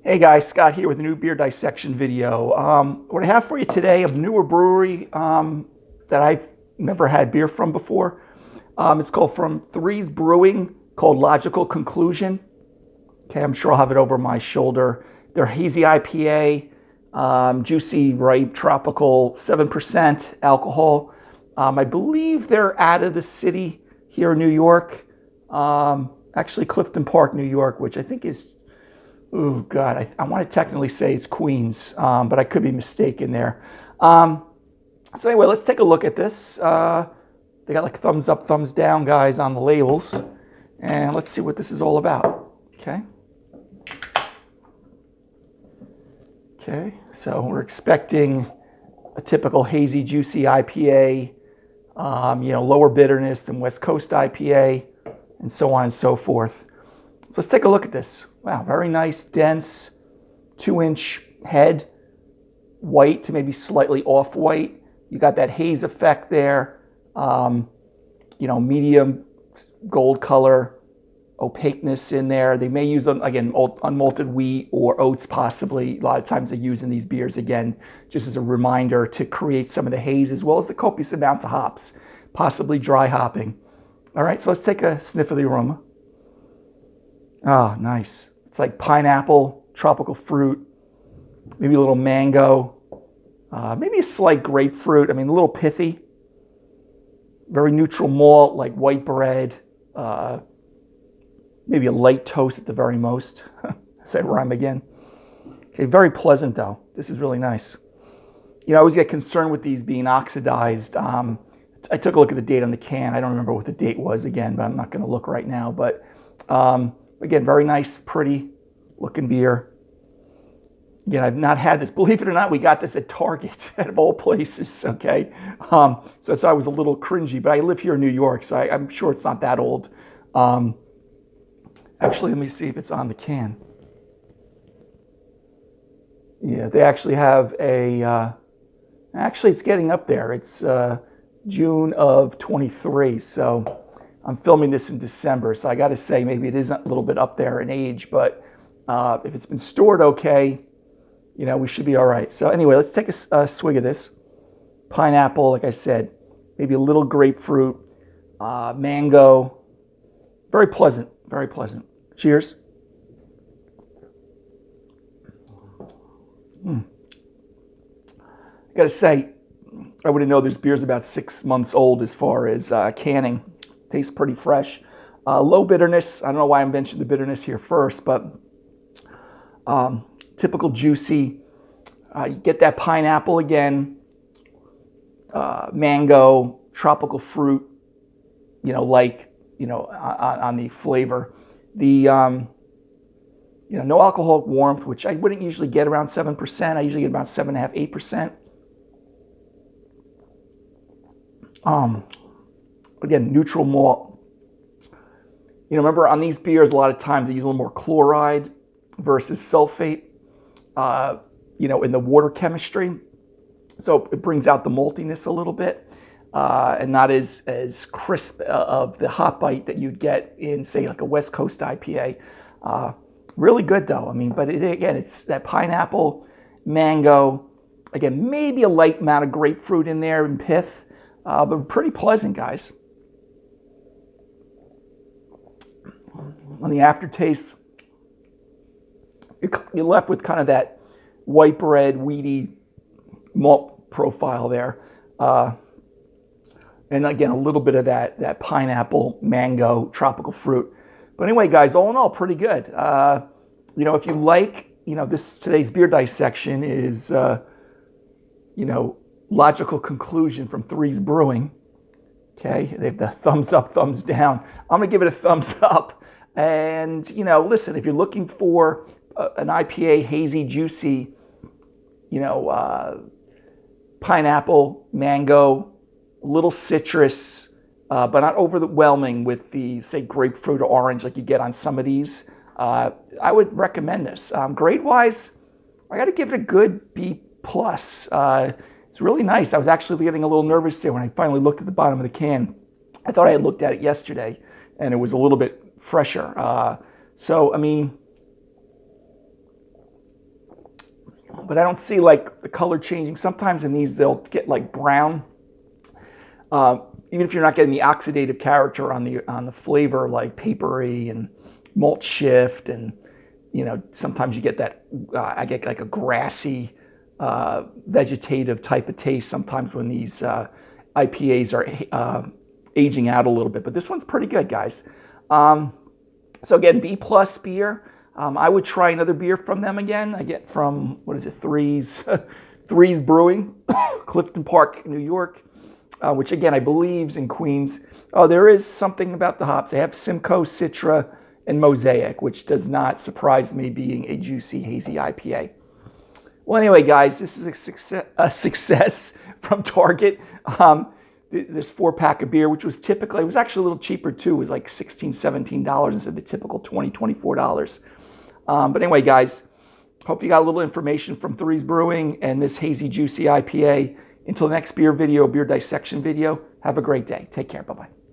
Hey guys, Scott here with a new beer dissection video. What I have for you today, a newer brewery that I've never had beer from before. It's called From Threes Brewing, called Logical Conclusion. Okay, I'm sure I'll have it over my shoulder. They're hazy IPA, juicy, ripe, tropical, 7% alcohol. I believe they're out of the city here in New York. Actually, Clifton Park, New York, which I think is, oh God, I want to technically say it's Queens, but I could be mistaken there. So anyway, let's take a look at this. They got like thumbs up, thumbs down guys on the labels. And let's see what this is all about. Okay. Okay, so we're expecting a typical hazy, juicy IPA, lower bitterness than West Coast IPA, and so on and so forth. So let's take a look at this. Wow, very nice, dense, 2-inch head, white to maybe slightly off-white. You got that haze effect there, medium gold color, opaqueness in there. They may use, again, unmalted wheat or oats possibly. A lot of times they use in these beers, again, just as a reminder to create some of the haze as well as the copious amounts of hops, possibly dry hopping. All right, so let's take a sniff of the aroma. Ah, nice. It's like pineapple, tropical fruit, maybe a little mango, maybe a slight grapefruit. I mean, a little pithy. Very neutral malt, like white bread, maybe a light toast at the very most. Say rhyme again. Okay, very pleasant though. This is really nice. I always get concerned with these being oxidized. I took a look at the date on the can. I don't remember what the date was again, but I'm not going to look right now. But again, very nice, pretty looking beer. Again, I've not had this. Believe it or not, we got this at Target, out of all places, okay? So I was a little cringy, but I live here in New York, so I'm sure it's not that old. Actually, let me see if it's on the can. Yeah, they actually have actually it's getting up there. It's June of 23, so I'm filming this in December, so I got to say maybe it is a little bit up there in age, but if it's been stored okay, we should be all right. So anyway, let's take a swig of this. Pineapple, like I said, maybe a little grapefruit, mango. Very pleasant, very pleasant. Cheers. I got to say, I wouldn't know this beer's about 6 months old as far as canning. Tastes pretty fresh. Low bitterness. I don't know why I mentioned the bitterness here first, but typical juicy. You get that pineapple again, mango, tropical fruit, on the flavor. The, no alcoholic warmth, which I wouldn't usually get around 7%. I usually get about 7.5%, 8%. Again, neutral malt. Remember on these beers, a lot of times they use a little more chloride versus sulfate, in the water chemistry. So it brings out the maltiness a little bit, and not as crisp of the hop bite that you'd get in, say, like a West Coast IPA. Really good though. I mean, but again, it's that pineapple, mango. Again, maybe a light amount of grapefruit in there and pith, but pretty pleasant, guys. On the aftertaste, you're left with kind of that white bread, wheaty malt profile there. And again, a little bit of that pineapple, mango, tropical fruit. But anyway, guys, all in all, pretty good. If you like, today's beer dissection is, Logical Conclusion from Threes Brewing. Okay, they have the thumbs up, thumbs down. I'm gonna give it a thumbs up. And listen, if you're looking for an IPA, hazy, juicy, pineapple, mango, a little citrus, but not overwhelming with the, say, grapefruit or orange like you get on some of these, I would recommend this. Grade-wise, I got to give it a good B+. It's really nice. I was actually getting a little nervous there when I finally looked at the bottom of the can. I thought I had looked at it yesterday, and it was a little bit fresher. So, I mean, but I don't see like the color changing. Sometimes in these they'll get like brown, even if you're not getting the oxidative character on the flavor, like papery and malt shift, and sometimes you get that. I get like a grassy, vegetative type of taste sometimes when these IPAs are aging out a little bit. But this one's pretty good, guys. So again, B plus beer. I would try another beer from them again. I get from, what is it, Threes Brewing, Clifton Park, New York, which again, I believe is in Queens. Oh, there is something about the hops. They have Simcoe, Citra, and Mosaic, which does not surprise me being a juicy, hazy IPA. Well, anyway, guys, this is a success from Target. This 4-pack of beer, which was typically, it was actually a little cheaper too. It was like $16, $17 instead of the typical $20, $24. But anyway, guys, hope you got a little information from Threes Brewing and this hazy, juicy IPA. Until the next beer dissection video, have a great day. Take care. Bye-bye.